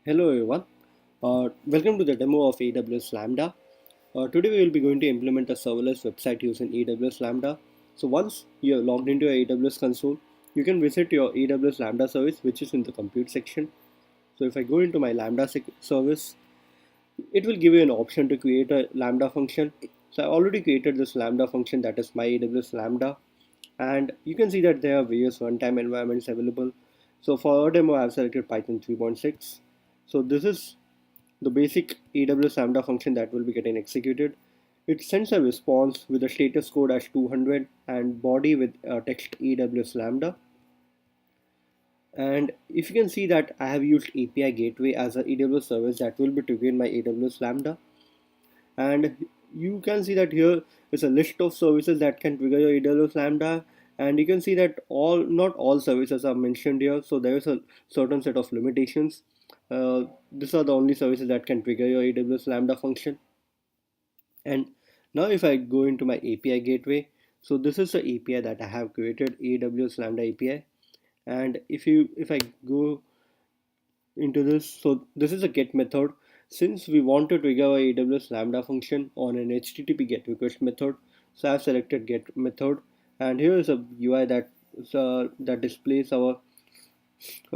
Hello everyone, welcome to the demo of AWS Lambda. Today we will be going to implement a serverless website using AWS Lambda. So once you are logged into your AWS console, you can visit your AWS Lambda service which is in the compute section. So if I go into my Lambda service, it will give you an option to create a Lambda function. So I already created this Lambda function, that is my AWS Lambda, and you can see that there are various runtime environments available. So for our demo I have selected Python 3.6. So this is the basic AWS Lambda function that will be getting executed. It sends a response with a status code as 200 and body with text AWS Lambda. And if you can see that I have used API gateway as a AWS service that will be triggering my AWS Lambda. And you can see that here is a list of services that can trigger your AWS Lambda. And you can see that not all services are mentioned here. So there is a certain set of limitations. These are the only services that can trigger your AWS Lambda function. And now if I go into my API gateway, so this is the API that I have created, AWS Lambda API. And if I go into this, so this is a get method. Since we want to trigger our AWS Lambda function on an HTTP get request method, so I've selected get method, and here is a UI that displays our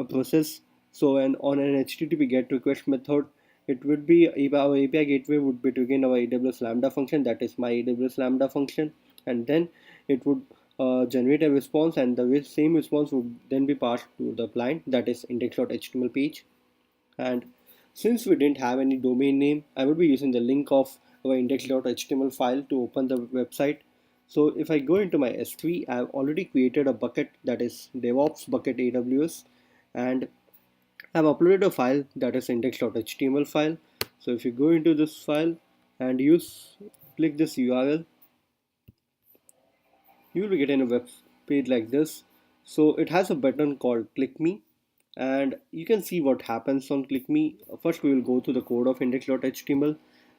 process. So on an HTTP GET request method, it would be our API gateway would be triggering our AWS Lambda function, that is my AWS Lambda function, and then it would generate a response, and the same response would then be passed to the client, that is index.html page. And since we didn't have any domain name, I would be using the link of our index.html file to open the website. So if I go into my S3, I've already created a bucket, that is DevOps bucket AWS, and I've uploaded a file, that is index.html file. So if you go into this file and click this URL, you will be getting a web page like this. So it has a button called click me, and you can see what happens on click me. First we will go to the code of index.html.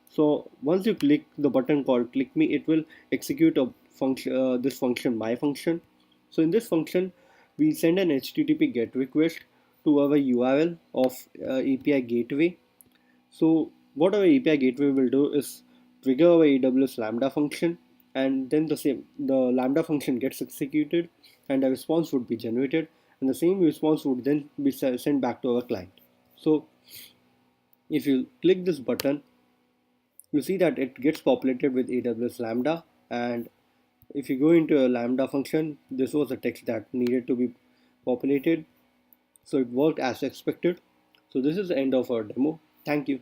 So once you click the button called click me, it will execute a function, this function my function. So in this function we send an HTTP GET request to our URL of API gateway. So what our API gateway will do is trigger our AWS Lambda function, and then the Lambda function gets executed, and a response would be generated, and the same response would then be sent back to our client. So if you click this button, you see that it gets populated with AWS Lambda. And if you go into a Lambda function, this was the text that needed to be populated. So it worked as expected. So this is the end of our demo. Thank you.